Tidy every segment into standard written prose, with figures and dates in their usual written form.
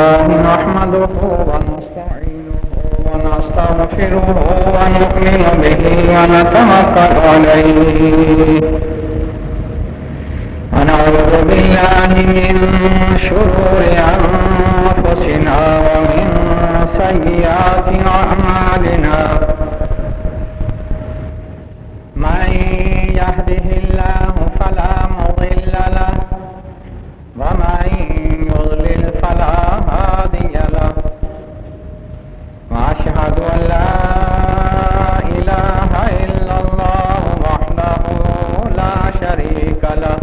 لله نحمده ونستعينه ونستغفره ونؤمن به ونتوكل عليه ونعوذ بالله من شرور أنفسنا ومن سيئات أعمالنا من يهده الله فلا مضل له ومن يضلل فلا هادي له وأشهد أن لا إله إلا الله وحده لا شريك له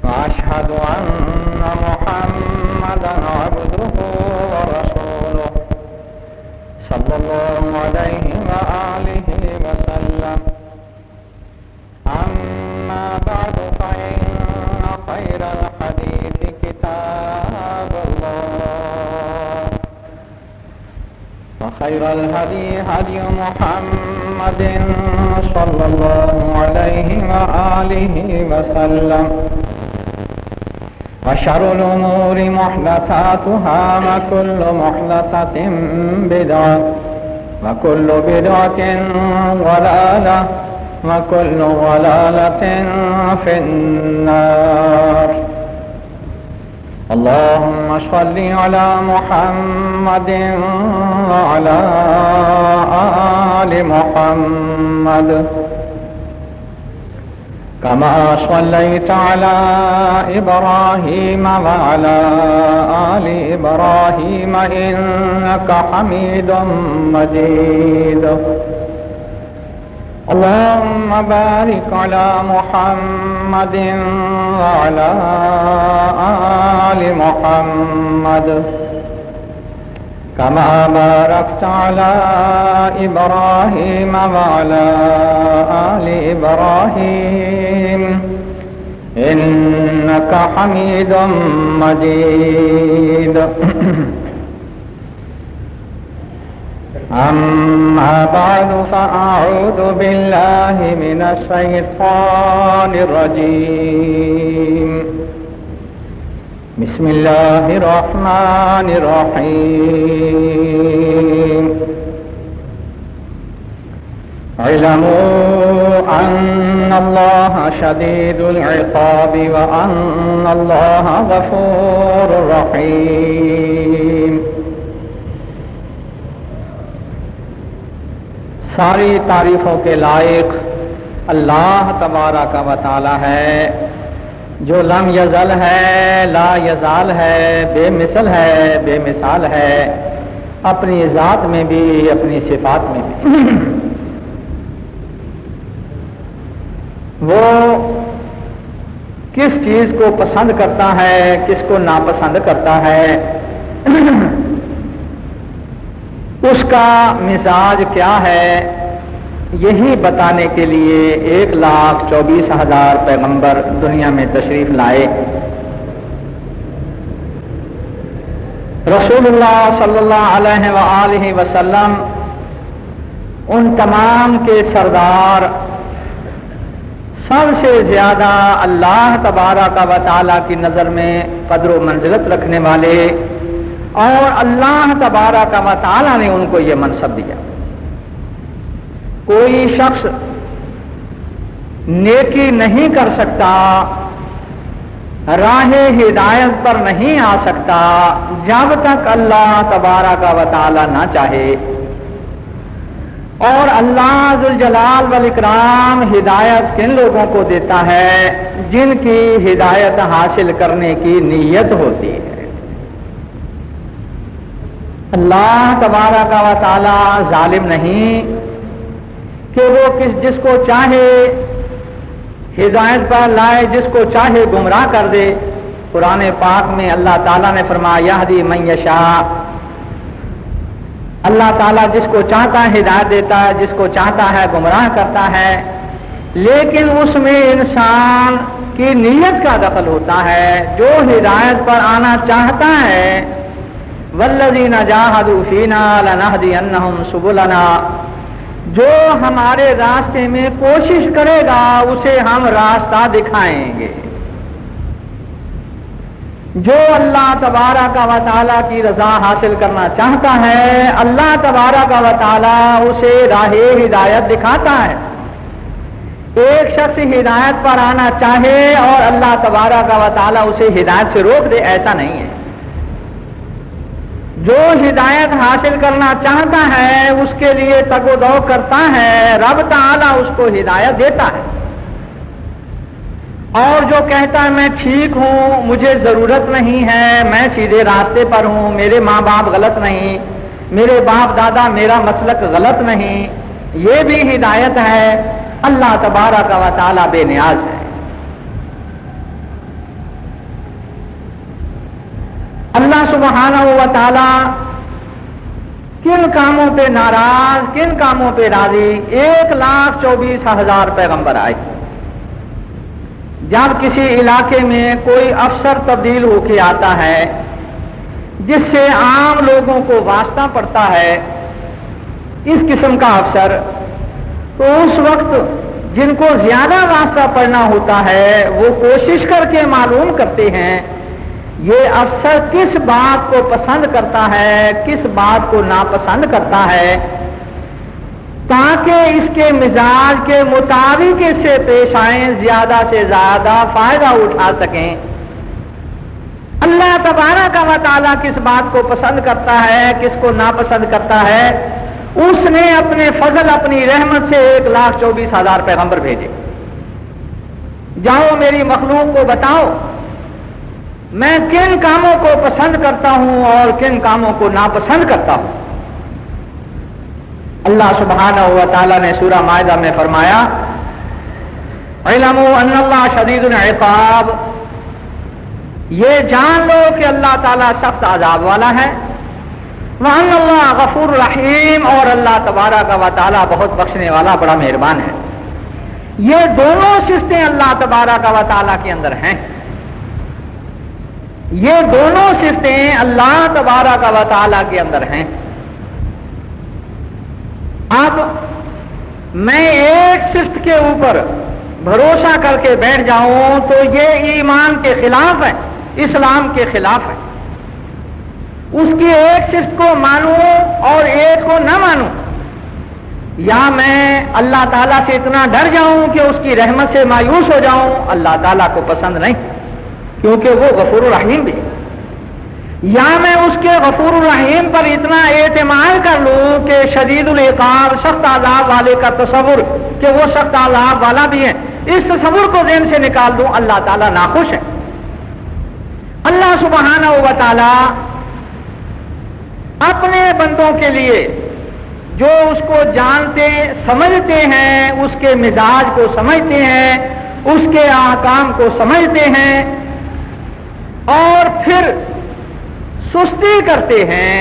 وأشهد أن محمدا عبده ورسوله صلى الله عليه وآله وسلم أما بعد فإن خير الحديث كتاب الله وخير الهدي هدي محمد صلى الله عليه وآله وسلم وشر الأمور محدثاتها وكل محدثة بدعة وكل بدعة ضلالة وكل ضلالة في النار. اللهم صل على محمد وعلى آل محمد كما صليت على إبراهيم وعلى آل إبراهيم إنك حميد مجيد. اللهم بارك على محمد وعلى آل محمد كما باركت على إبراهيم وعلى آل إبراهيم إنك حميد مجيد. أما بعد فأعوذ بالله من الشيطان الرجيم. بسم الله الرحمن الرحيم. اعلموا أن الله شديد العقاب وأن الله غفور رحيم. ساری تعریفوں کے لائق اللہ تبارک و تعالی ہے جو لم یزل ہے، لا یزال ہے، بے مثل ہے، بے مثال ہے، اپنی ذات میں بھی اپنی صفات میں بھی. وہ کس چیز کو پسند کرتا ہے، کس کو ناپسند کرتا ہے، اس کا مزاج کیا ہے، یہی بتانے کے لیے 1,24,000 پیغمبر دنیا میں تشریف لائے. رسول اللہ صلی اللہ علیہ وآلہ وسلم ان تمام کے سردار، سب سے زیادہ اللہ تبارک و تعالی کی نظر میں قدر و منزلت رکھنے والے، اور اللہ تبارک و تعالی نے ان کو یہ منصب دیا. کوئی شخص نیکی نہیں کر سکتا، راہ ہدایت پر نہیں آ سکتا جب تک اللہ تبارک و تعالی نہ چاہے. اور اللہ ذوالجلال والاکرام ہدایت کن لوگوں کو دیتا ہے؟ جن کی ہدایت حاصل کرنے کی نیت ہوتی ہے. اللہ تبارک و تعالی ظالم نہیں کہ وہ جس کو چاہے ہدایت پر لائے، جس کو چاہے گمراہ کر دے. قرآن پاک میں اللہ تعالیٰ نے فرمایا یہدی من یشاء، اللہ تعالیٰ جس کو چاہتا ہے ہدایت دیتا ہے، جس کو چاہتا ہے گمراہ کرتا ہے. لیکن اس میں انسان کی نیت کا دخل ہوتا ہے. جو ہدایت پر آنا چاہتا ہے والذین جاہدوا فینا لنہدینہم سبلنا، جو ہمارے راستے میں کوشش کرے گا اسے ہم راستہ دکھائیں گے. جو اللہ تبارک و تعالیٰ کی رضا حاصل کرنا چاہتا ہے اللہ تبارک و تعالیٰ اسے راہ ہدایت دکھاتا ہے. ایک شخص ہدایت پر آنا چاہے اور اللہ تبارک و تعالیٰ اسے ہدایت سے روک دے، ایسا نہیں ہے. جو ہدایت حاصل کرنا چاہتا ہے اس کے لیے تگ و دو کرتا ہے، رب تعالیٰ اس کو ہدایت دیتا ہے. اور جو کہتا ہے میں ٹھیک ہوں، مجھے ضرورت نہیں ہے، میں سیدھے راستے پر ہوں، میرے ماں باپ غلط نہیں، میرے باپ دادا میرا مسلک غلط نہیں، یہ بھی ہدایت ہے. اللہ تبارک و تعالیٰ بے نیاز ہے. اللہ سبحانہ و تعالیٰ کن کاموں پہ ناراض کن کاموں پہ راضی. 1,24,000 پیغمبر آئے. جب کسی علاقے میں کوئی افسر تبدیل ہو کے آتا ہے جس سے عام لوگوں کو واسطہ پڑتا ہے، اس قسم کا افسر، تو اس وقت جن کو زیادہ واسطہ پڑنا ہوتا ہے وہ کوشش کر کے معلوم کرتے ہیں یہ افسر کس بات کو پسند کرتا ہے، کس بات کو ناپسند کرتا ہے، تاکہ اس کے مزاج کے مطابق اس سے پیش آئیں، زیادہ سے زیادہ فائدہ اٹھا سکیں. اللہ تبارک و تعالیٰ کس بات کو پسند کرتا ہے، کس کو ناپسند کرتا ہے، اس نے اپنے فضل اپنی رحمت سے 1,24,000 پیغمبر بھیجے. جاؤ میری مخلوق کو بتاؤ میں کن کاموں کو پسند کرتا ہوں اور کن کاموں کو ناپسند کرتا ہوں. اللہ سبحانہ و تعالیٰ نے سورہ مائدہ میں فرمایا اعلموا ان اللہ شدید العقاب، یہ جان لو کہ اللہ تعالیٰ سخت عذاب والا ہے. وان اللہ غفور رحیم، اور اللہ تبارک و تعالیٰ بہت بخشنے والا بڑا مہربان ہے. یہ دونوں صفتیں اللہ تبارک و تعالیٰ کے اندر ہیں. یہ دونوں صفتیں اللہ تبارک و تعالیٰ کے اندر ہیں. اب میں ایک صفت کے اوپر بھروسہ کر کے بیٹھ جاؤں تو یہ ایمان کے خلاف ہے، اسلام کے خلاف ہے. اس کی ایک صفت کو مانوں اور ایک کو نہ مانوں، یا میں اللہ تعالیٰ سے اتنا ڈر جاؤں کہ اس کی رحمت سے مایوس ہو جاؤں، اللہ تعالیٰ کو پسند نہیں کیونکہ وہ غفور الرحیم بھی. یا میں اس کے غفور الرحیم پر اتنا اعتماد کر لوں کہ شدید العقاب سخت عذاب والے کا تصور کہ وہ سخت عذاب والا بھی ہے، اس تصور کو ذہن سے نکال دوں، اللہ تعالیٰ ناخوش ہے. اللہ سبحانہ و تعالیٰ اپنے بندوں کے لیے جو اس کو جانتے سمجھتے ہیں، اس کے مزاج کو سمجھتے ہیں، اس کے احکام کو سمجھتے ہیں اور پھر سستی کرتے ہیں،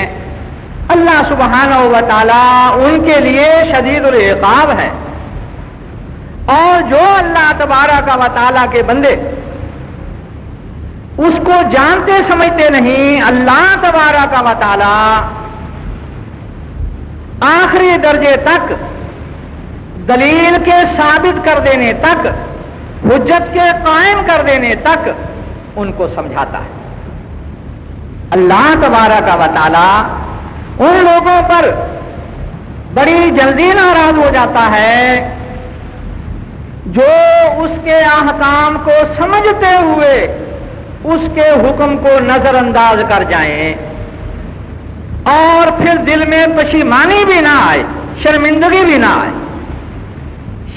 اللہ سبحانہ و تعالیٰ ان کے لیے شدید العقاب ہے. اور جو اللہ تبارک و تعالیٰ کے بندے اس کو جانتے سمجھتے نہیں، اللہ تبارک و تعالیٰ آخری درجے تک دلیل کے ثابت کر دینے تک، حجت کے قائم کر دینے تک ان کو سمجھاتا ہے. اللہ تبارک و تعالیٰ ان لوگوں پر بڑی جلدی ناراض ہو جاتا ہے جو اس کے احکام کو سمجھتے ہوئے اس کے حکم کو نظر انداز کر جائیں اور پھر دل میں پشیمانی بھی نہ آئے، شرمندگی بھی نہ آئے.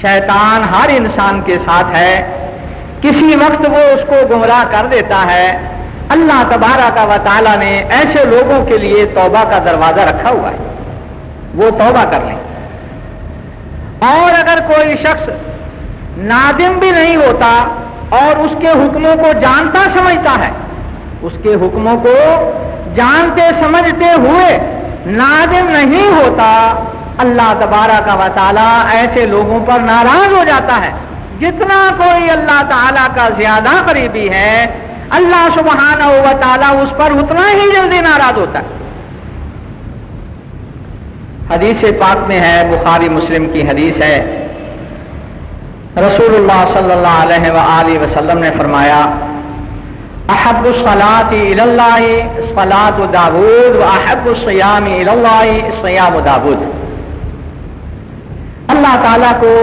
شیطان ہر انسان کے ساتھ ہے، کسی وقت وہ اس کو گمراہ کر دیتا ہے. اللہ تبارک و تعالیٰ نے ایسے لوگوں کے لیے توبہ کا دروازہ رکھا ہوا ہے، وہ توبہ کر لیں. اور اگر کوئی شخص نادم بھی نہیں ہوتا اور اس کے حکموں کو جانتا سمجھتا ہے، اس کے حکموں کو جانتے سمجھتے ہوئے نادم نہیں ہوتا، اللہ تبارک و تعالیٰ ایسے لوگوں پر ناراض ہو جاتا ہے. جتنا کوئی اللہ تعالیٰ کا زیادہ قریبی ہے اللہ سبحانہ و تعالیٰ اس پر اتنا ہی جلدی ناراض ہوتا ہے. حدیث پاک میں ہے، بخاری مسلم کی حدیث ہے، رسول اللہ صلی اللہ علیہ وآلہ وسلم نے فرمایا احب الصلاۃ الی اللہ صلاۃ داؤد و احب الصیام الی اللہ صیام داؤد. اللہ تعالیٰ کو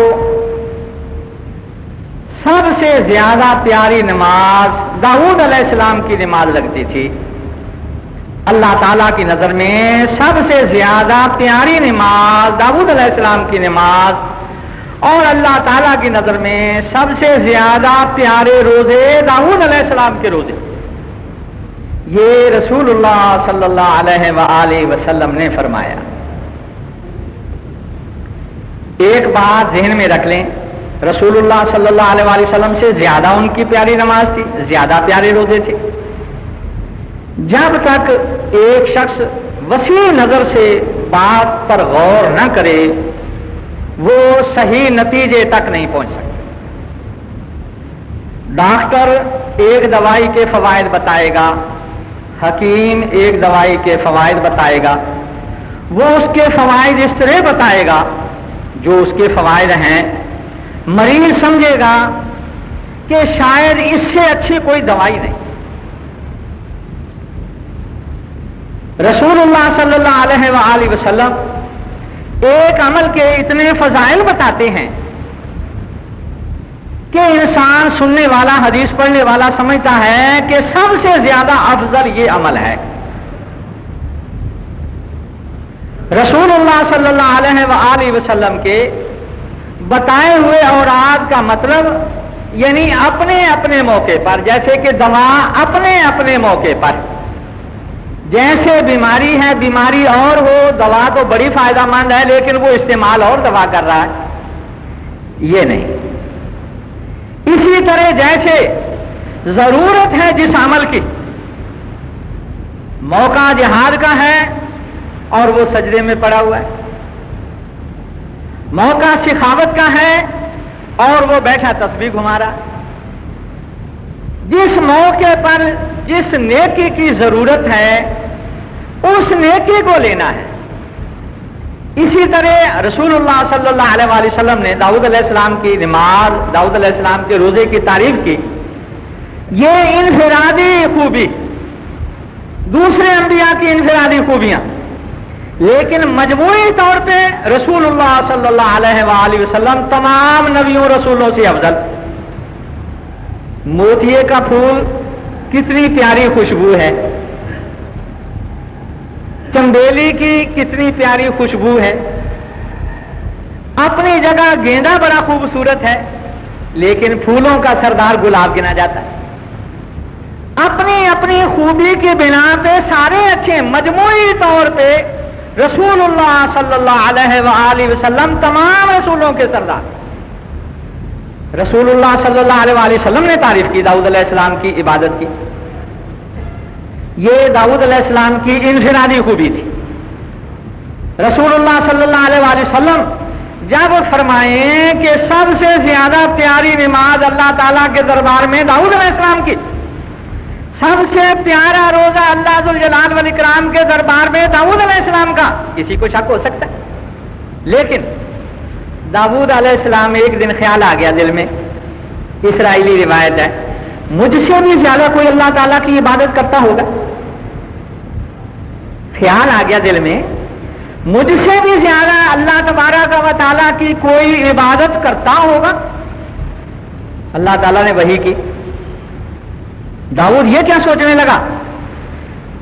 سب سے زیادہ پیاری نماز داؤد علیہ السلام کی نماز لگتی تھی. اللہ تعالیٰ کی نظر میں سب سے زیادہ پیاری نماز داؤد علیہ السلام کی نماز، اور اللہ تعالیٰ کی نظر میں سب سے زیادہ پیارے روزے داؤد علیہ السلام کے روزے. یہ رسول اللہ صلی اللہ علیہ وآلہ وسلم نے فرمایا. ایک بات ذہن میں رکھ لیں، رسول اللہ صلی اللہ علیہ وآلہ وسلم سے زیادہ ان کی پیاری نماز تھی، زیادہ پیارے روزے تھے. جب تک ایک شخص وسیع نظر سے بات پر غور نہ کرے وہ صحیح نتیجے تک نہیں پہنچ سکتا. ڈاکٹر ایک دوائی کے فوائد بتائے گا، حکیم ایک دوائی کے فوائد بتائے گا، وہ اس کے فوائد اس طرح بتائے گا جو اس کے فوائد ہیں. مریض سمجھے گا کہ شاید اس سے اچھی کوئی دوائی نہیں. رسول اللہ صلی اللہ علیہ وآلہ وسلم ایک عمل کے اتنے فضائل بتاتے ہیں کہ انسان سننے والا، حدیث پڑھنے والا سمجھتا ہے کہ سب سے زیادہ افضل یہ عمل ہے. رسول اللہ صلی اللہ علیہ وآلہ وسلم کے بتائے ہوئے اوراد کا مطلب یعنی اپنے اپنے موقع پر، جیسے کہ دوا اپنے اپنے موقع پر. جیسے بیماری ہے، بیماری اور ہو، دوا تو بڑی فائدہ مند ہے لیکن وہ استعمال اور دوا کر رہا ہے، یہ نہیں. اسی طرح جیسے ضرورت ہے جس عمل کی، موقع جہاد کا ہے اور وہ سجدے میں پڑا ہوا ہے، موقع سخاوت کا ہے اور وہ بیٹھا تسبیح گھما رہا. جس موقع پر جس نیکی کی ضرورت ہے اس نیکی کو لینا ہے. اسی طرح رسول اللہ صلی اللہ علیہ وآلہ وسلم نے داؤد علیہ السلام کی نماز، داؤد علیہ السلام کے روزے کی تعریف کی. یہ انفرادی خوبی، دوسرے انبیاء کی انفرادی خوبیاں، لیکن مجموعی طور پہ رسول اللہ صلی اللہ علیہ وآلہ وسلم تمام نبیوں رسولوں سے افضل. موتیے کا پھول کتنی پیاری خوشبو ہے، چنبیلی کی کتنی پیاری خوشبو ہے. اپنی جگہ گیندا بڑا خوبصورت ہے لیکن پھولوں کا سردار گلاب گنا جاتا ہے. اپنی اپنی خوبی کی بنا پہ سارے اچھے، مجموعی طور پہ رسول اللہ صلی اللہ علیہ وآلہ وسلم تمام رسولوں کے سردار. رسول اللہ صلی اللہ علیہ وآلہ وسلم نے تعریف کی داؤد علیہ السلام کی عبادت کی. یہ داؤد علیہ السلام کی انفرادی خوبی تھی. رسول اللہ صلی اللہ علیہ وآلہ وسلم جب فرمائیں کہ سب سے زیادہ پیاری نماز اللہ تعالیٰ کے دربار میں داؤد علیہ السلام کی، سب سے پیارا روزہ اللہ ذوالجلال والاکرام کے دربار میں داؤد علیہ السلام کا، کسی کو شک ہو سکتا ہے. لیکن داؤد علیہ السلام ایک دن خیال آ گیا دل میں، اسرائیلی روایت ہے، مجھ سے بھی زیادہ کوئی اللہ تعالیٰ کی عبادت کرتا ہوگا. خیال آ گیا دل میں، مجھ سے بھی زیادہ اللہ تبارک و تعالیٰ کی کوئی عبادت کرتا ہوگا. اللہ تعالیٰ نے وحی کی. داؤد یہ کیا سوچنے لگا،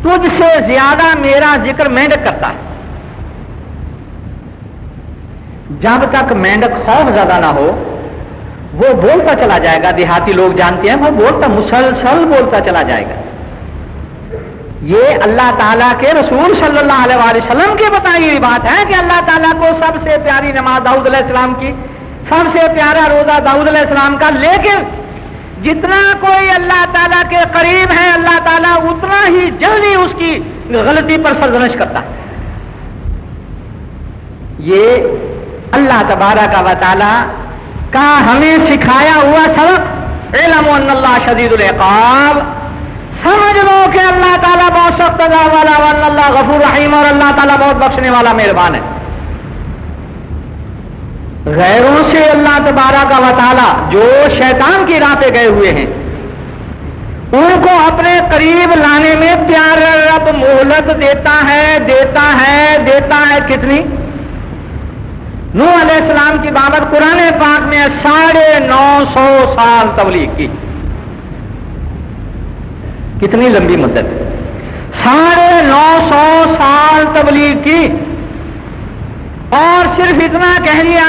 تجھ سے زیادہ میرا ذکر مینڈک کرتا ہے. جب تک مینڈک خوف زدہ نہ ہو وہ بولتا چلا جائے گا. دیہاتی لوگ جانتے ہیں وہ بولتا، مسلسل بولتا چلا جائے گا. یہ اللہ تعالیٰ کے رسول صلی اللہ علیہ وآلہ وسلم کی بتائی ہوئی بات ہے کہ اللہ تعالیٰ کو سب سے پیاری نماز داؤد علیہ السلام کی، سب سے پیارا روزہ داؤد علیہ السلام کا. لیکن جتنا کوئی اللہ تعالیٰ کے قریب ہے اللہ تعالیٰ اتنا ہی جلدی اس کی غلطی پر سرزنش کرتا ہے. یہ اللہ تبارک و تعالیٰ کا ہمیں سکھایا ہوا سبق. علم ان اللہ شدید العقاب، سمجھ لو کہ اللہ تعالیٰ بہت سخت عذاب والا، وان اللہ غفور رحیم، اور اللہ تعالیٰ بہت بخشنے والا مہربان ہے. غیروں سے اللہ تبارک و تعالیٰ جو شیطان کی راہ پہ گئے ہوئے ہیں ان کو اپنے قریب لانے میں پیارا رب مہلت دیتا ہے کتنی؟ نوح علیہ السلام کی بابت قرآن پاک میں 950 سال تبلیغ کی. کتنی لمبی مدت؟ 950 سال تبلیغ کی اور صرف اتنا کہہ دیا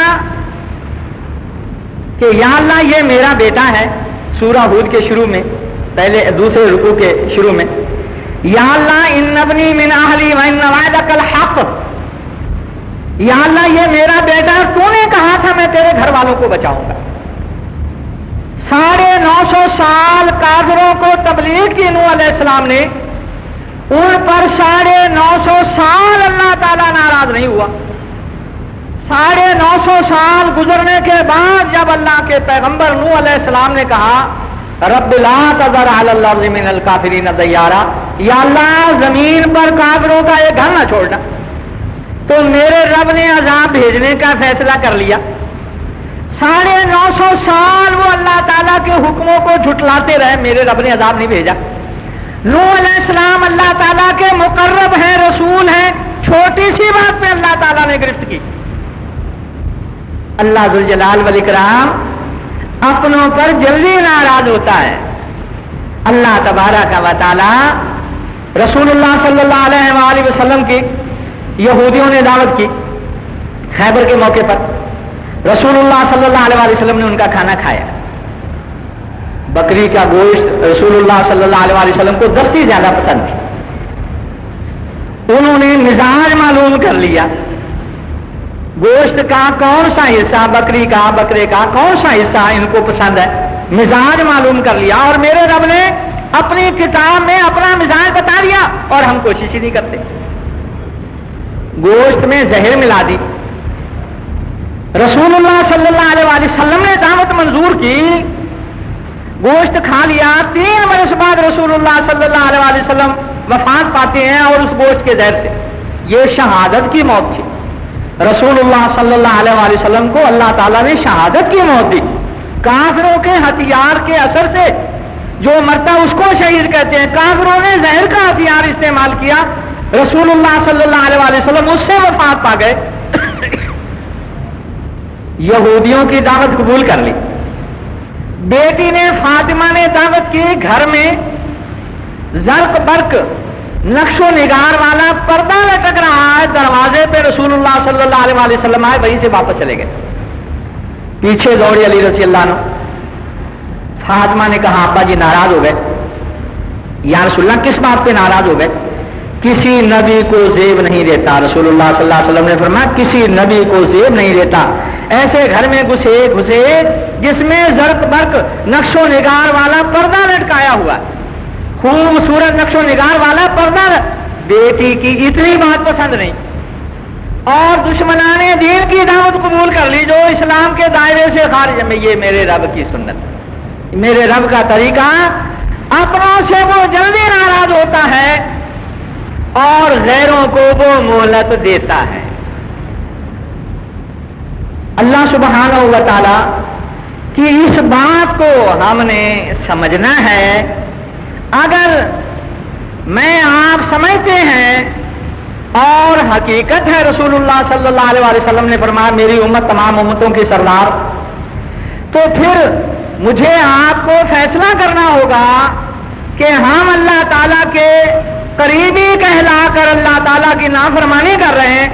کہ یا اللہ یہ میرا بیٹا ہے. سورہ ہود کے شروع میں پہلے دوسرے رکوع کے شروع میں یا اللہ ان ابنی من اہلی وان وعدک الحق، یا اللہ یہ میرا بیٹا، تو نے کہا تھا میں تیرے گھر والوں کو بچاؤں گا. 950 سال کافروں کو تبلیغ کی نوح علیہ السلام نے، ان پر 950 سال اللہ تعالیٰ ناراض نہیں ہوا. 950 سال گزرنے کے بعد جب اللہ کے پیغمبر نوح علیہ السلام نے کہا رب لا تذر علی الارض من الکافرین دیارا، یا اللہ زمین پر کافروں کا ایک گھر نہ چھوڑنا، تو میرے رب نے عذاب بھیجنے کا فیصلہ کر لیا. 950 سال وہ اللہ تعالیٰ کے حکموں کو جھٹلاتے رہے، میرے رب نے عذاب نہیں بھیجا. نوح علیہ السلام اللہ تعالیٰ کے مقرب ہیں، رسول ہیں، چھوٹی سی بات پہ اللہ تعالیٰ نے گرفت کی. اللہ ذوالجلال والاکرام اپنوں پر جلدی ناراض ہوتا ہے. اللہ تبارک و تعالی رسول اللہ صلی اللہ علیہ وآلہ وسلم کی یہودیوں نے دعوت کی خیبر کے موقع پر. رسول اللہ صلی اللہ علیہ وآلہ وسلم نے ان کا کھانا کھایا. بکری کا گوشت رسول اللہ صلی اللہ علیہ وآلہ وسلم کو دستی زیادہ پسند تھی. انہوں نے مزاج معلوم کر لیا، گوشت کا کون سا حصہ بکری کا، بکرے کا کون سا حصہ ان کو پسند ہے، مزاج معلوم کر لیا. اور میرے رب نے اپنی کتاب میں اپنا مزاج بتا دیا اور ہم کوشش ہی نہیں کرتے. گوشت میں زہر ملا دی. رسول اللہ صلی اللہ علیہ وآلہ وسلم نے دعوت منظور کی، گوشت کھا لیا. 3 برس بعد رسول اللہ صلی اللہ علیہ وآلہ وسلم وفات پاتے ہیں اور اس گوشت کے زہر سے. یہ شہادت کی موت تھی. رسول اللہ صلی اللہ علیہ وآلہ وسلم کو اللہ تعالیٰ نے شہادت کی موت دی. کافروں کے ہتھیار کے اثر سے جو مرتا اس کو شہید کہتے ہیں. کافروں نے زہر کا ہتھیار استعمال کیا، رسول اللہ صلی اللہ علیہ وآلہ وسلم اس سے وفات پا گئے. یہودیوں کی دعوت قبول کر لی. بیٹی نے فاطمہ نے دعوت کی، گھر میں زرق برق نقش و نگار والا پردہ لٹک رہا ہے دروازے پہ. رسول اللہ صلی اللہ علیہ وآلہ وسلم آئے، وہیں سے واپس چلے گئے. پیچھے دوڑی علی رضی اللہ عنہ. فاطمہ نے کہا ابا جی ناراض ہو گئے. یا رسول اللہ کس بات پہ ناراض ہو گئے؟ کسی نبی کو زیب نہیں دیتا. رسول اللہ صلی اللہ علیہ وسلم نے فرمایا کسی نبی کو زیب نہیں دیتا. ایسے گھر میں گھسے جس میں زرق برق نقش و نگار والا پردہ لٹکایا ہوا ہے، خوبصورت نقش و نگار والا پردہ. بیٹی کی اتنی بات پسند نہیں اور دشمنان دین کی دعوت قبول کر لی جو اسلام کے دائرے سے خارج میں. یہ میرے رب کی سنت، میرے رب کا طریقہ. اپنوں سے وہ جلدی ناراض ہوتا ہے اور غیروں کو وہ مہلت دیتا ہے. اللہ سبحانہ و تعالی کی اس بات کو ہم نے سمجھنا ہے. اگر میں آپ سمجھتے ہیں اور حقیقت ہے رسول اللہ صلی اللہ علیہ وسلم نے فرمایا میری امت تمام امتوں کی سردار، تو پھر مجھے آپ کو فیصلہ کرنا ہوگا کہ ہم اللہ تعالیٰ کے قریبی کہلا کر اللہ تعالیٰ کی نافرمانی کر رہے ہیں،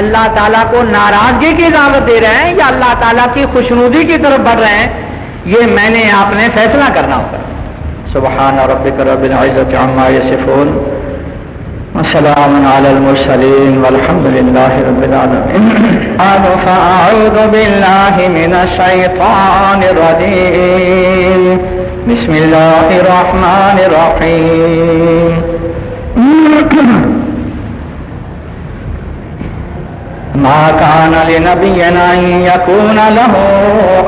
اللہ تعالیٰ کو ناراضگی کی دعوت دے رہے ہیں یا اللہ تعالیٰ کی خوشنودی کی طرف بڑھ رہے ہیں. یہ میں نے آپ نے فیصلہ کرنا ہوگا. سبحان ربک رب العزۃ عما یصفون وسلام علی المرسلین والحمد للہ رب العالمین. فاعوذ باللہ من الشیطان الرجیم. بسم اللہ الرحمن الرحیم. ما كان لنبي أن يكون له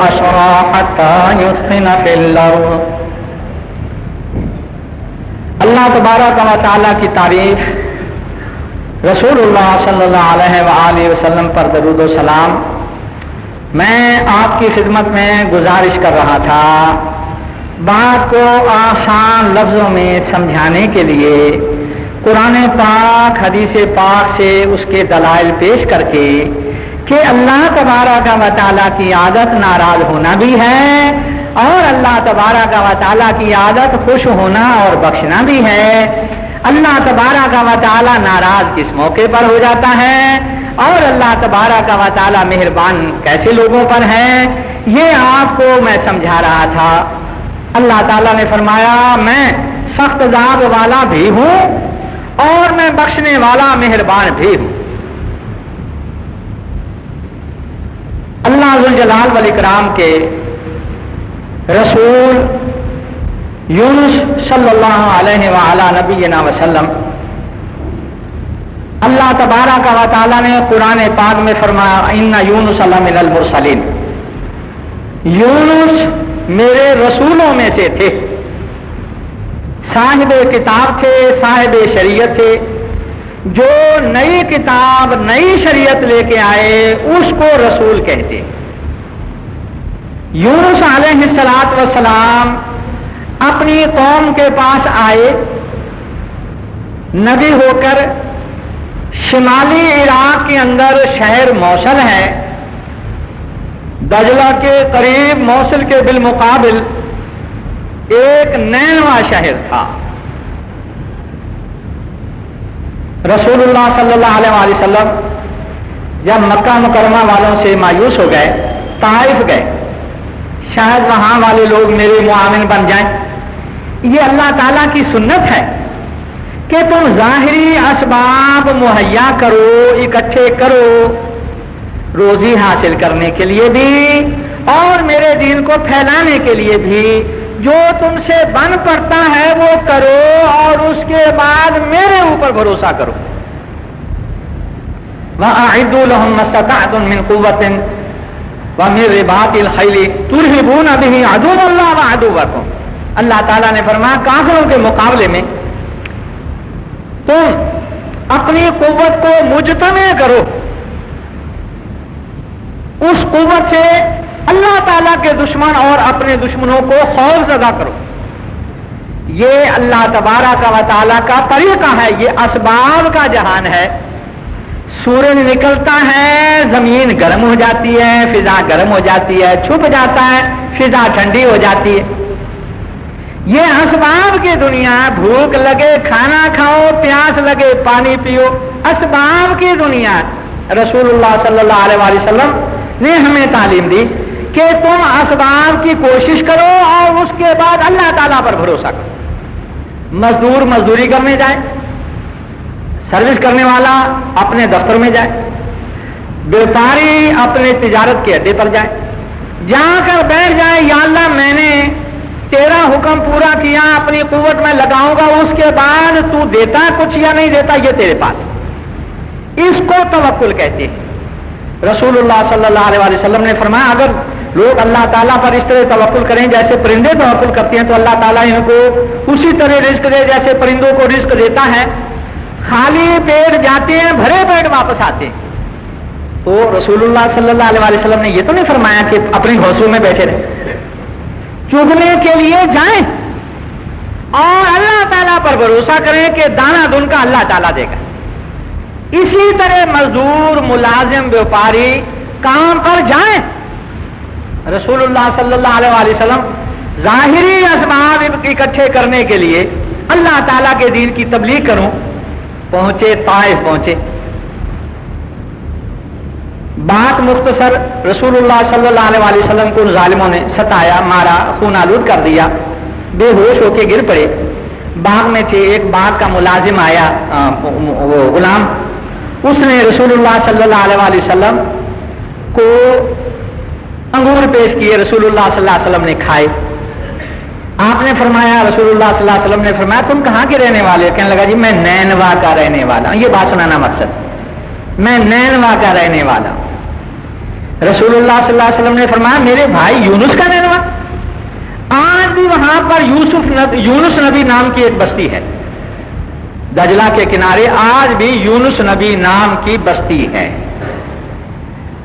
أسرى حتى يثخن في الأرض. اللہ تبارک و تعالیٰ کی تعریف، رسول اللہ صلی اللہ علیہ وآلہ وسلم پر درود و سلام. میں آپ کی خدمت میں گزارش کر رہا تھا بات کو آسان لفظوں میں سمجھانے کے لیے قرآن پاک حدیث پاک سے اس کے دلائل پیش کر کے کہ اللہ تبارک و تعالیٰ کی عادت ناراض ہونا بھی ہے اور اللہ تبارک و تعالیٰ کی عادت خوش ہونا اور بخشنا بھی ہے. اللہ تبارک و تعالیٰ ناراض کس موقع پر ہو جاتا ہے اور اللہ تبارک و تعالیٰ مہربان کیسے لوگوں پر ہے، یہ آپ کو میں سمجھا رہا تھا. اللہ تعالیٰ نے فرمایا میں سخت عذاب والا بھی ہوں اور میں بخشنے والا مہربان بھی ہوں. اللہ ذوالجلال والاکرام کے رسول یونس صلی اللہ علیہ وعلی نبینا وسلم، اللہ تبارک و تعالیٰ نے قرآن پاک میں فرمایا ان یونس لمن المرسلین، یونس میرے رسولوں میں سے تھے، صاحب کتاب تھے، صاحب شریعت تھے. جو نئی کتاب نئی شریعت لے کے آئے اس کو رسول کہتے. یونس علیہ الصلوۃ والسلام اپنی قوم کے پاس آئے نبی ہو کر. شمالی عراق کے اندر شہر موصل ہے، دجلہ کے قریب موصل کے بالمقابل ایک نینوا شہر تھا. رسول اللہ صلی اللہ علیہ وآلہ وسلم جب مکہ مکرمہ والوں سے مایوس ہو گئے طائف گئے، شاید وہاں والے لوگ میرے معاون بن جائیں. یہ اللہ تعالیٰ کی سنت ہے کہ تم ظاہری اسباب مہیا کرو، اکٹھے کرو، روزی حاصل کرنے کے لیے بھی اور میرے دین کو پھیلانے کے لیے بھی. جو تم سے بن پڑتا ہے وہ کرو اور اس کے بعد میرے اوپر بھروسہ کرو. وَأَعِدُّوا لَهُم مَّا اسْتَطَعْتُم مِّن قُوَّةٍ وَمِن رِّبَاطِ الْخَيْلِ تُرْهِبُونَ بِهِ عَدُوَّ اللَّهِ وَعَدُوَّكُمْ. اللہ تعالیٰ نے فرمایا کافروں کے مقابلے میں تم اپنی قوت کو مجتمع کرو، اس قوت سے اللہ تعالیٰ کے دشمن اور اپنے دشمنوں کو خوف زدہ کرو. یہ اللہ تبارک و تعالیٰ کا طریقہ ہے. یہ اسباب کا جہان ہے. سورج نکلتا ہے، زمین گرم ہو جاتی ہے، فضا گرم ہو جاتی ہے، چھپ جاتا ہے، فضا ٹھنڈی ہو جاتی ہے. یہ اسباب کی دنیا. بھوک لگے کھانا کھاؤ، پیاس لگے پانی پیو، اسباب کی دنیا. رسول اللہ صلی اللہ علیہ وآلہ وسلم نے ہمیں تعلیم دی کہ تم اسباب کی کوشش کرو اور اس کے بعد اللہ تعالیٰ پر بھروسہ کرو. مزدور مزدوری کرنے جائے، سروس کرنے والا اپنے دفتر میں جائے، بیوپاری اپنے تجارت کے اڈے پر جائے، جا کر بیٹھ جائے یا اللہ میں نے تیرا حکم پورا کیا، اپنی قوت میں لگاؤں گا، اس کے بعد تو دیتا کچھ یا نہیں دیتا یہ تیرے پاس. اس کو توکل کہتے ہیں. رسول اللہ صلی اللہ علیہ وآلہ وسلم نے فرمایا اگر لوگ اللہ تعالیٰ پر اس طرح توکل کریں جیسے پرندے توکل کرتے ہیں تو اللہ تعالیٰ ان کو اسی طرح رزق دے جیسے پرندوں کو رزق دیتا ہے. خالی پیٹ جاتے ہیں، بھرے پیٹ واپس آتے ہیں. تو رسول اللہ صلی اللہ علیہ وآلہ وسلم نے یہ تو نہیں فرمایا کہ اپنے گھونسلوں میں بیٹھے رہیں، چگنے کے لیے جائیں اور اللہ تعالیٰ پر بھروسہ کریں کہ دانہ دن کا اللہ تعالیٰ دے گا. اسی طرح مزدور ملازم بیوپاری کام پر جائیں. رسول اللہ صلی اللہ علیہ وآلہ وسلم ظاہری اسباب اکٹھے کرنے کے لیے اللہ تعالیٰ کے دین کی تبلیغ کروں پہنچے، طائف پہنچے. بات مختصر، رسول اللہ صلی اللہ علیہ وآلہ وسلم کو ظالموں نے ستایا، مارا، خون آلود کر دیا، بے ہوش ہو کے گر پڑے. باغ میں تھے، ایک باغ کا ملازم آیا، وہ غلام، اس نے رسول اللہ صلی اللہ علیہ وآلہ وسلم کو انگور پیش کیے. رسول اللہ صلی اللہ علیہ وسلم نے کھائے. آپ نے فرمایا، رسول اللہ صلی اللہ علیہ وسلم نے فرمایا تم کہاں کے رہنے والے؟ کہنے لگا جی میں نینوا کا رہنے والا ہوں. یہ بات سنانا مقصد، میں نینوا کا رہنے والا ہوں. رسول اللہ صلی اللہ علیہ وسلم نے فرمایا میرے بھائی یونس کا نینوا. آج بھی وہاں پر یونس نبی نام کی ایک بستی ہے، دجلہ کے کنارے آج بھی یونس نبی نام کی بستی ہے.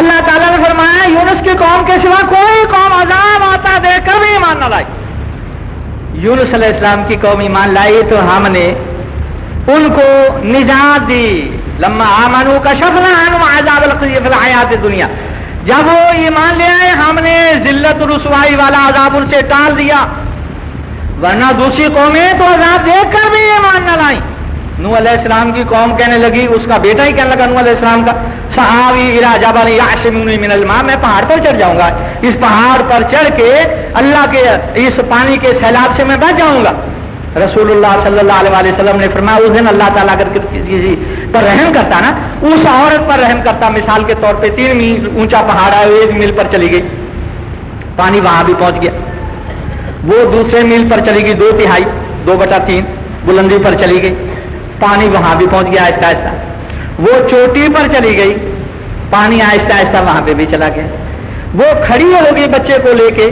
اللہ تعالیٰ نے فرمایا یونس کی قوم کے سوا کوئی قوم عذاب آتا دیکھ کر بھی ایمان نہ لائی. یونس علیہ السلام کی قوم ایمان لائی تو ہم نے ان کو نجات دی. لما آمنوا کشفنا عنہم عذاب الخزي فی الحیات الدنیا. جب وہ ایمان لے آئے ہم نے ذلت و رسوائی والا عذاب ان سے ٹال دیا. ورنہ دوسری قومیں تو عذاب دیکھ کر بھی ایمان نہ لائیں. نوح علیہ السلام کی قوم کہنے لگی, اس کا بیٹا ہی کہنے لگا نوح علیہ السلام کا, سآوی الی جبل یعصمنی من الماء, میں پہاڑ پر چڑھ جاؤں گا, اس پہاڑ پر چڑھ کے اللہ کے اس پانی کے سیلاب سے میں بچ جاؤں گا. رسول اللہ صلی اللہ علیہ وسلم نے فرمایا اس دن اللہ تعالیٰ اگر کسی پر رحم کرتا نا, اس عورت پر رحم کرتا. مثال کے طور پہ 3 میل اونچا پہاڑ ہے, 1 میل پر چلی گئی, پانی وہاں بھی پہنچ گیا. وہ دوسرے میل پر چلی گئی, 2/3 2/3 بلندی پر چلی گئی, پانی وہاں بھی پہنچ گیا آہستہ آہستہ. وہ چوٹی پر چلی گئی, پانی آہستہ آہستہ وہاں پہ بھی چلا گیا. وہ کھڑی ہو گئی بچے کو لے کے,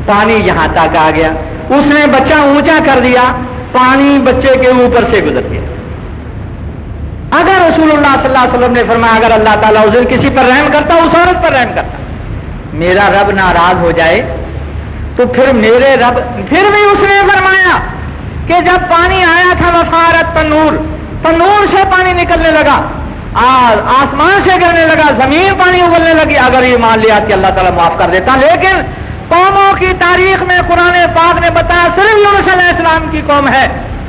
پانی یہاں تک آ گیا. اس نے بچہ اونچا کر دیا, پانی بچے کے اوپر سے گزر گیا. اگر رسول اللہ صلی اللہ علیہ وسلم نے فرمایا اگر اللہ تعالیٰ اس دن کسی پر رحم کرتا, اس عورت پر رحم کرتا, میرا رب ناراض ہو جائے تو پھر میرے رب, پھر بھی اس نے فرمایا کہ جب پانی آیا تھا وفارت تنور, تنور سے پانی نکلنے لگا, آسمان سے گرنے لگا, زمین پانی اگلنے لگی. اگر یہ مان لیا کہ اللہ تعالیٰ معاف کر دیتا. لیکن قوموں کی تاریخ میں قرآن پاک نے بتایا صرف یونس علیہ السلام کی قوم ہے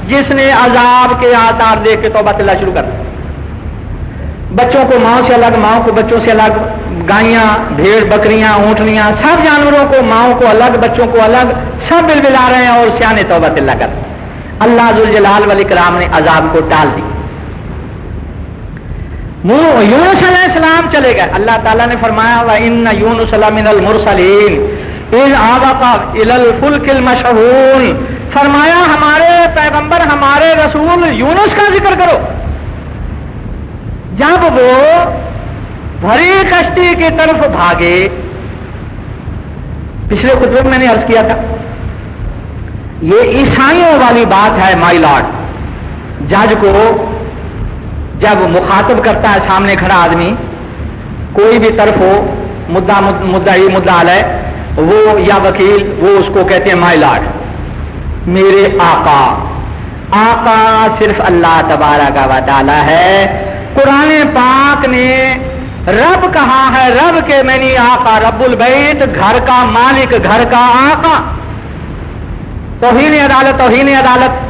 جس نے عذاب کے آثار دیکھ کے توبہ اللہ شروع کر دی. بچوں کو ماؤں سے الگ, ماؤں کو بچوں سے الگ, گائیاں بھیڑ بکریاں اونٹنیاں سب جانوروں کو ماؤں کو الگ بچوں کو الگ, سب بلبلا رہے ہیں اور سیانے توبہ اللہ کر. اللہ ذوالجلال والاکرام نے عذاب کو ٹال دی. یونس علیہ السلام چلے گئے. اللہ تعالیٰ نے فرمایا وَإِنَّ يُونُسَ لَمِنَ الْمُرْسَلِينَ إِذْ أَبَقَ إِلَى الْفُلْكِ الْمَشْحُونِ. فرمایا ہمارے پیغمبر ہمارے رسول یونس کا ذکر کرو جب وہ بھری کشتی کی طرف بھاگے. پچھلے خطبے میں نے عرض کیا تھا یہ عیسائیوں والی بات ہے. مائی لارڈ, جج کو جب مخاطب کرتا ہے سامنے کھڑا آدمی, کوئی بھی طرف ہو, مدعی مدعا علیہ, وہ یا وکیل, وہ اس کو کہتے ہیں مائی لارڈ, میرے آقا. آقا صرف اللہ تبارک و تعالی ہے. قرآن پاک نے رب کہا ہے, رب کے معنی آقا, رب البیت, گھر کا مالک, گھر کا آقا. توہین عدالت, توہین عدالت,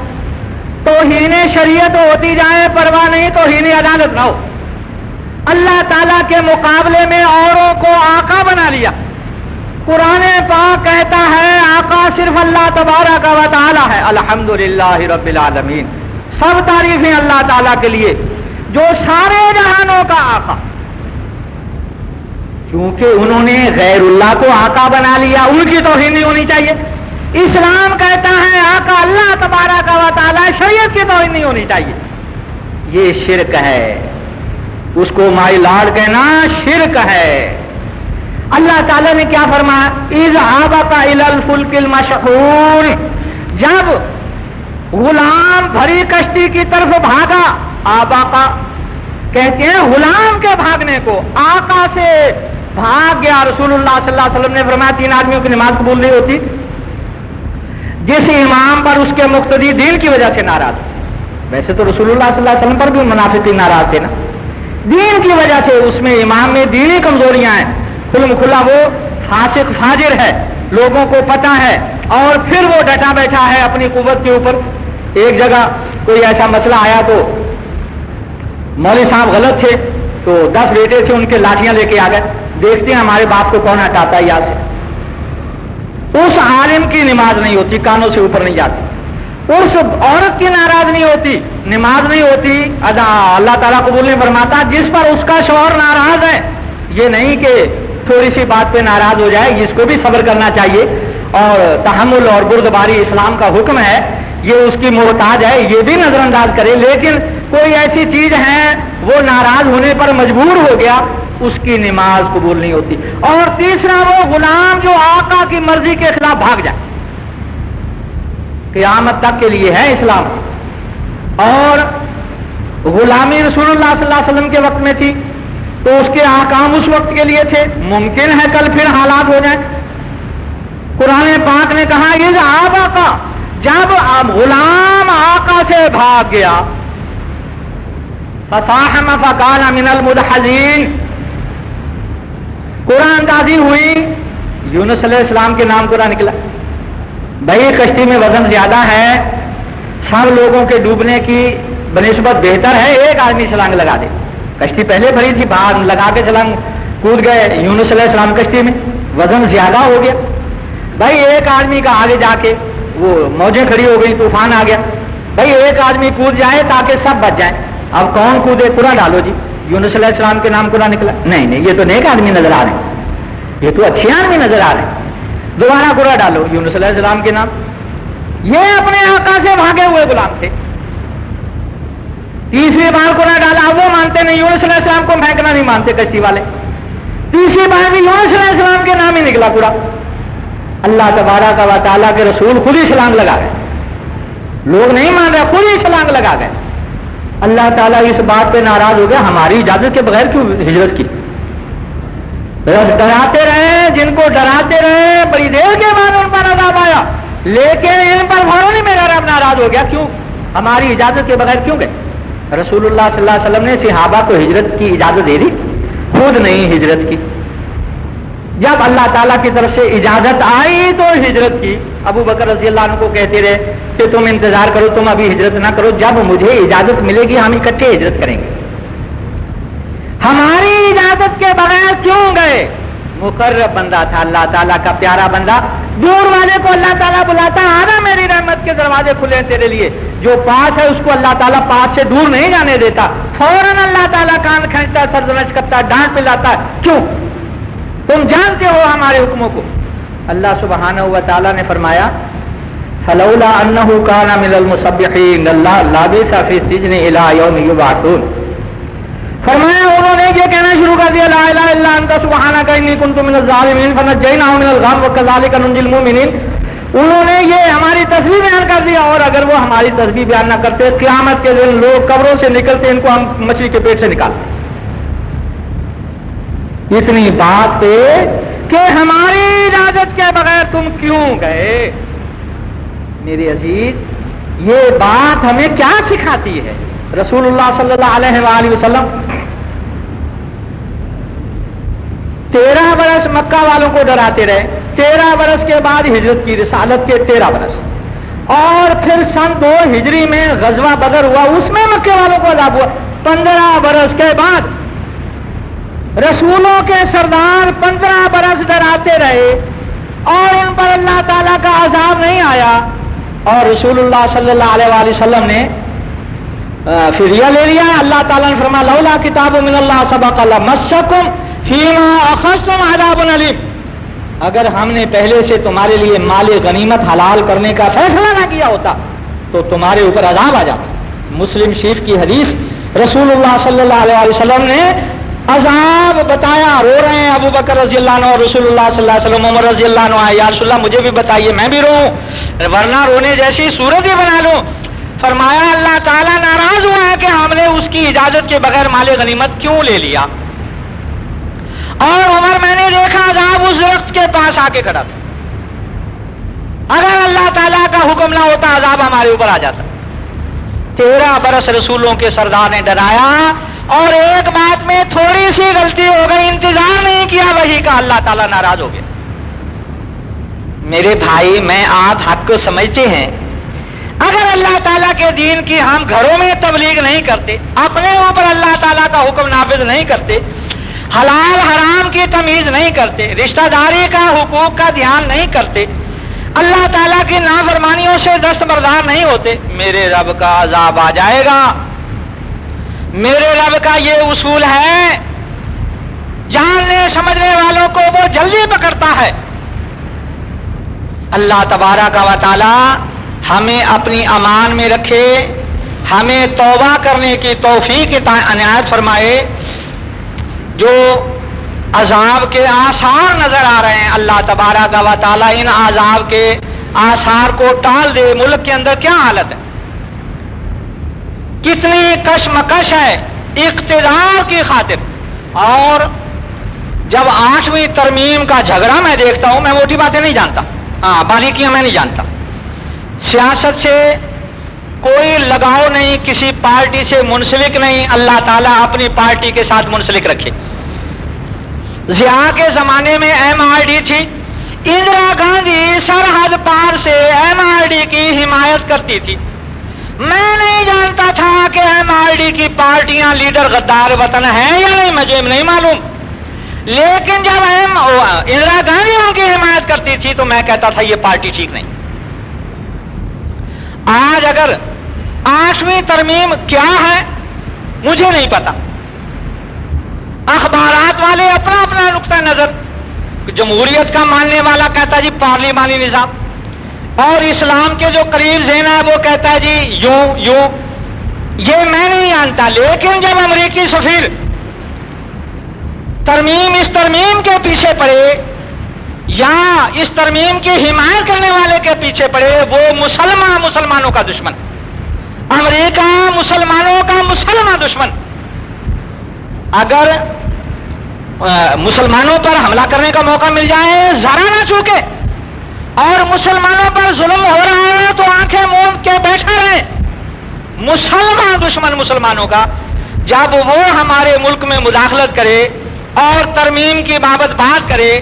توہین شریعت ہوتی جائے پرواہ نہیں, توہین عدالت نہ ہو. اللہ تعالیٰ کے مقابلے میں اوروں کو آقا بنا لیا. قرآن پاک کہتا ہے آقا صرف اللہ تبارک و تعالی ہے. الحمدللہ رب العالمین, سب تعریفیں اللہ تعالیٰ کے لیے جو سارے جہانوں کا آقا. کیونکہ انہوں نے غیر اللہ کو آقا بنا لیا, ان کی توہین نہیں ہونی چاہیے. اسلام کہتا ہے آقا اللہ تبارک و تعالی, شریعت کی توہین نہیں ہونی چاہیے. یہ شرک ہے, اس کو مائی لارڈ کہنا شرک ہے. اللہ تعالیٰ نے کیا فرمایا اِذْ أَبَقَ إِلَى الْفُلْكِ الْمَشْحُونِ, جب غلام بھری کشتی کی طرف بھاگا. آباقا کہتے ہیں غلام کے بھاگنے کو, آقا سے بھاگ گیا. رسول اللہ صلی اللہ علیہ وسلم نے فرمایا 3 آدمیوں کی نماز قبول نہیں ہوتی. جس امام پر اس کے مقتدی دین کی وجہ سے ناراض, ویسے تو رسول اللہ صلی اللہ علیہ وسلم پر بھی منافقین ناراض تھے نا, دین کی وجہ سے اس میں امام میں دینی کمزوریاں ہیں. کھلا وہ فاسق فاجر ہے, لوگوں کو پتہ ہے, اور پھر وہ ڈٹا بیٹھا ہے اپنی قوت کے اوپر. ایک جگہ کوئی ایسا مسئلہ آیا تو مولوی صاحب غلط تھے, تو 10 بیٹے تھے, ان کے لاٹھیاں لے کے آ گئے, دیکھتے ہیں ہمارے باپ کو کون ہٹاتا ہے یہاں سے. اس عالم کی نماز نہیں ہوتی, کانوں سے اوپر نہیں جاتی. اس عورت کی ناراض نہیں ہوتی, نماز نہیں ہوتی. اللہ تعالیٰ قبول نہیں فرماتا جس پر اس کا شوہر ناراض ہے. یہ نہیں کہ تھوڑی سی بات پہ ناراض ہو جائے, اس کو بھی صبر کرنا چاہیے, اور تحمل اور بردباری اسلام کا حکم ہے, یہ اس کی محتاج ہے, یہ بھی نظر انداز کرے. لیکن کوئی ایسی چیز ہے وہ ناراض ہونے پر مجبور ہو گیا, اس کی نماز قبول نہیں ہوتی. اور تیسرا وہ غلام جو آقا کی مرضی کے خلاف بھاگ جائے, قیامت تک کے لیے ہے اسلام. اور غلامی رسول اللہ صلی اللہ علیہ وسلم کے وقت میں تھی, تو اس کے احکام اس وقت کے لیے تھے، ممکن ہے کل پھر حالات ہو جائیں۔ قرآن پاک نے کہا یہ آبا کا، جب غلام آقا سے بھاگ گیا، فصاحم فکان من المدحضین، قرآن نازل ہوئی، یونس علیہ السلام کے نام قرآن نکلا۔ بھائی کشتی میں وزن زیادہ ہے، سب لوگوں کے ڈوبنے کی بنسبت بہتر ہے ایک آدمی چھلانگ لگا دے۔ کشتی پہلے بھری تھی، باہر لگا کے چھلانگ کود گئے یونس علیہ السلام کشتی میں، وزن زیادہ ہو گیا۔ بھائی ایک آدمی کا آگے جا کے وہ موجیں کھڑی ہو گئی، طوفان آ گیا، بھائی ایک آدمی کود جائے تاکہ سب بچ جائیں۔ اب کون کودے؟ قرآن ڈالو جی، یونس علیہ السلام کے نام قرآن نکلا۔ نہیں یہ تو نیک آدمی نظر آ رہے ہیں، یہ تو اچھے آدمی نظر آ رہے ہیں، دوبارہ قرآن ڈالو یونس علیہ السلام کے نام۔ یہ اپنے آقا سے بھاگے ہوئے غلام تھے، تیسری بار قرآن ڈالا، وہ مانتے نہیں، یونس علیہ السلام کو پھینکنا نہیں مانتے کشتی والے، تیسری بار بھی یونس علیہ السلام کے نام ہی نکلا قرآن۔ اللہ تبارک و تعالیٰ کے رسول خود ہی چھلانگ لگا گئے، لوگ نہیں مان رہے، خود ہی چھلانگ لگا گئے۔ اللہ تعالیٰ اس بات پہ ناراض ہو گیا، ہماری اجازت کے بغیر کیوں ہجرت کی؟ ڈراتے رہے، جن کو ڈراتے رہے، بڑی دیر کے بعد ان پر عذاب آیا، لیکن ان پر فوراً ہی میرا رب ناراض ہو گیا، کیوں؟ ہماری اجازت کے بغیر کیوں گئے؟ رسول اللہ صلی اللہ علیہ وسلم نے صحابہ کو ہجرت کی اجازت دے دی، خود نہیں ہجرت کی۔ جب اللہ تعالیٰ کی طرف سے اجازت آئی تو ہجرت کی۔ ابو بکر رضی اللہ عنہ کو کہتے رہے کہ تم انتظار کرو، تم ابھی ہجرت نہ کرو، جب مجھے اجازت ملے گی ہم اکٹھے ہجرت کریں گے۔ ہماری اجازت کے بغیر کیوں گئے؟ مقرب بندہ تھا، اللہ تعالیٰ کا پیارا بندہ، دور والے کو اللہ تعالیٰ بلاتا، آنا میری رحمت کے دروازے کھلے ہیں تیرے لیے، جو پاس ہے اس کو اللہ تعالیٰ پاس سے دور نہیں جانے دیتا، فوراً اللہ تعالیٰ کان کھینچتا، سرزنش کرتا، ڈانٹ پلاتا ہے، کیوں؟ تم جانتے ہو ہمارے حکموں کو۔ اللہ سبحانہ و تعالیٰ نے فرمایا فلولا انہ کان من المسبحین اللہ لبث فی السجن الی یوم یبعثون، فرمایا انہوں نے یہ کہنا شروع کر دیا لا الہ الا انت سبحانک انی کنت من الظالمین فنجیناہ من الغم وکذالک ننجی المؤمنین، انہوں نے یہ ہماری تسبیح بیان کر دیا، اور اگر وہ ہماری تسبیح بیان نہ کرتے قیامت کے دن لوگ قبروں سے نکلتے ان کو ہم مچھلی کے پیٹ سے نکالتے۔ اتنی بات پہ کہ ہماری اجازت کے بغیر تم کیوں گئے؟ میرے عزیز یہ بات ہمیں کیا سکھاتی ہے؟ رسول اللہ صلی اللہ علیہ وآلہ وسلم 13 برس مکہ والوں کو ڈراتے رہے، 13 برس کے بعد ہجرت کی، رسالت کے 13 برس، اور پھر سن 2 ہجری میں غزوہ بدر ہوا، اس میں مکہ والوں کو عذاب ہوا۔ 15 برس کے بعد رسولوں کے سردار 15 برس ڈراتے رہے اور ان پر اللہ تعالیٰ کا عذاب نہیں آیا، اور رسول اللہ صلی اللہ علیہ وآلہ وسلم نے فدیہ لے لیا۔ اللہ تعالیٰ نے فرمایا لولا کتاب من اللہ سبق لمسکم فیما اخذتم عذاب علیم، اگر ہم نے پہلے سے تمہارے لیے مال غنیمت حلال کرنے کا فیصلہ نہ کیا ہوتا تو تمہارے اوپر عذاب آ جاتا۔ مسلم شریف کی حدیث، رسول اللہ صلی اللہ علیہ وسلم نے عذاب بتایا، رو رہے ہیں ابو بکر رضی اللہ عنہ اور رسول اللہ صلی اللہ علیہ وسلم، عمر رضی اللہ عنہ، یا رسول اللہ مجھے بھی بتائیے میں بھی روؤں ورنہ رونے جیسی صورت ہی بنا لوں۔ فرمایا اللہ تعالیٰ ناراض ہوا ہے کہ ہم نے اس کی اجازت کے بغیر مال غنیمت کیوں لے لیا، اور عمر میں نے دیکھا عذاب اس درخت کے پاس آ کے کھڑا تھا، اگر اللہ تعالیٰ کا حکم نہ ہوتا عذاب ہمارے اوپر آ جاتا۔ 13 برس رسولوں کے سردار نے ڈرایا، اور ایک بات میں تھوڑی سی غلطی ہو گئی، انتظار نہیں کیا وحی کا، اللہ تعالیٰ ناراض ہو گیا۔ میرے بھائی میں آپ حق کو سمجھتے ہیں، اگر اللہ تعالیٰ کے دین کی ہم گھروں میں تبلیغ نہیں کرتے، اپنے اوپر اللہ تعالیٰ کا حکم نافذ نہیں کرتے، حلال حرام کی تمیز نہیں کرتے، رشتہ داری کا حقوق کا دھیان نہیں کرتے، اللہ تعالیٰ کی نافرمانیوں سے دستبردار نہیں ہوتے، میرے رب کا عذاب آ جائے گا۔ میرے رب کا یہ اصول ہے، جاننے سمجھنے والوں کو وہ جلدی پکڑتا ہے۔ اللہ تبارک و تعالی ہمیں اپنی امان میں رکھے، ہمیں توبہ کرنے کی توفیق عنایت فرمائے۔ جو عذاب کے آثار نظر آ رہے ہیں، اللہ تبارک و تعالی ان عذاب کے آثار کو ٹال دے۔ ملک کے اندر کیا حالت ہے، کتنی کشمکش ہے، اقتدار کی خاطر اور جب 8ویں ترمیم کا جھگڑا میں دیکھتا ہوں، میں موٹی باتیں نہیں جانتا، باریکیاں میں نہیں جانتا، سیاست سے کوئی لگاؤ نہیں، کسی پارٹی سے منسلک نہیں، اللہ تعالیٰ اپنی پارٹی کے ساتھ منسلک رکھے۔ ضیاء کے زمانے میں MRD تھی، اندرا گاندھی سرحد پار سے MRD کی حمایت کرتی تھی۔ میں نہیں جانتا تھا کہ MRD کی پارٹیاں لیڈر غدار وطن ہیں یا نہیں، مجھے نہیں معلوم، لیکن جب اندرا گاندھی ان کی حمایت کرتی تھی تو میں کہتا تھا یہ پارٹی ٹھیک نہیں۔ آج اگر 8ویں ترمیم کیا ہے مجھے نہیں پتا، اخبارات والے اپنا اپنا نقطہ نظر، جمہوریت کا ماننے والا کہتا ہے جی پارلیمانی نظام، اور اسلام کے جو قریب ذہن ہے وہ کہتا ہے جی یوں یوں، یہ میں نہیں جانتا۔ لیکن جب امریکی سفیر اس ترمیم کے پیچھے پڑے یا اس ترمیم کی حمایت کرنے والے کے پیچھے پڑے، وہ مسلمانوں کا دشمن، امریکہ مسلمانوں کا مسلمان دشمن، اگر مسلمانوں پر حملہ کرنے کا موقع مل جائے ذرا نہ چوکے، اور مسلمانوں پر ظلم ہو رہا ہے تو آنکھیں موند کے بیٹھا رہے۔ مسلمان دشمن مسلمانوں کا جب وہ ہمارے ملک میں مداخلت کرے اور ترمیم کی بات کرے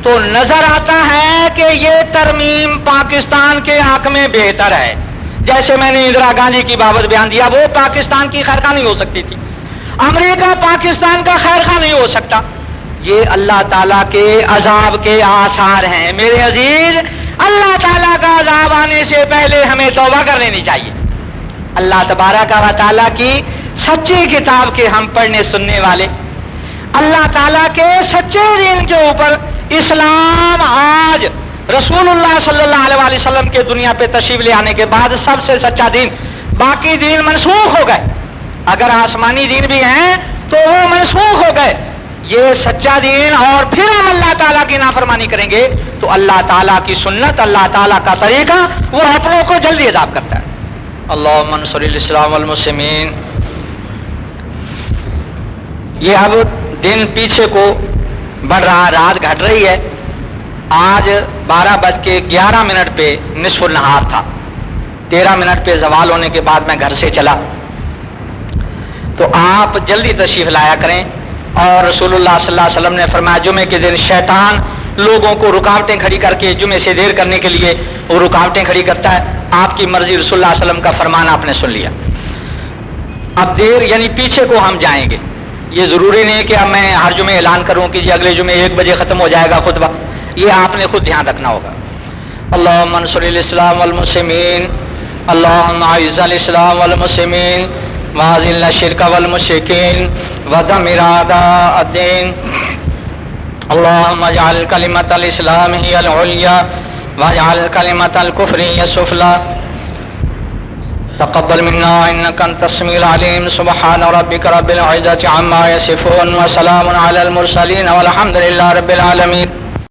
تو نظر آتا ہے کہ یہ ترمیم پاکستان کے حق میں بہتر ہے۔ جیسے میں نے اندرا گاندھی کی بابت بیان دیا، وہ پاکستان کی خیر خواہ نہیں ہو سکتی تھی، امریکہ پاکستان کا خیر خواہ نہیں ہو سکتا۔ یہ اللہ تعالیٰ کے عذاب کے آثار ہیں میرے عزیز۔ اللہ تعالیٰ کا عذاب آنے سے پہلے ہمیں توبہ کر لینی چاہیے، اللہ تبارک و تعالیٰ کی سچی کتاب کے ہم پڑھنے سننے والے، اللہ تعالیٰ کے سچے دین کے اوپر۔ اسلام آج رسول اللہ صلی اللہ علیہ وسلم کے دنیا پہ تشریف لے آنے کے بعد سب سے سچا دین، باقی دین منسوخ ہو گئے، اگر آسمانی دین بھی ہیں تو وہ منسوخ ہو گئے، یہ سچا دین، اور پھر ہم اللہ تعالیٰ کی نافرمانی کریں گے تو اللہ تعالیٰ کی سنت، اللہ تعالیٰ کا طریقہ وہ اپنوں کو جلدی عذاب کرتا ہے۔ اللہم انصر الاسلام والمسلمین۔ یہ اب دن پیچھے کو بڑھ رہا، رات گھٹ رہی ہے۔ آج 12:11 پہ نصف النہار تھا، 13 منٹ پہ زوال ہونے کے بعد میں گھر سے چلا، تو آپ جلدی تشریف لایا کریں۔ اور رسول اللہ صلی اللہ علیہ وسلم نے فرمایا جمعے کے دن شیطان لوگوں کو رکاوٹیں کھڑی کر کے جمعے سے دیر کرنے کے لیے وہ رکاوٹیں کھڑی کرتا ہے۔ آپ کی مرضی، رسول اللہ صلی اللہ علیہ وسلم کا فرمان آپ نے سن لیا، اب دیر یعنی پیچھے کو ہم جائیں گے۔ یہ ضروری نہیں کہ اب میں ہر جمعے اعلان کروں کہ جی اگلے جمعے 1 بجے ختم ہو جائے گا خطبہ، یہ آپ نے خود دھیان رکھنا ہوگا۔ اللہم انصر الاسلام والمسلمین، اللہم اعز الاسلام والمسلمین واذل الشرک والمشرکین ودمر اعداء الدین، اللہم اجعل کلمۃ الاسلام ہی العلیٰ واجعل کلمۃ الکفر ہی السفلی، تقبل منا انک انت السمیع العلیم، سبحان ربک رب العزۃ عما یصفون وسلام علی المرسلین والحمد للہ رب العالمین۔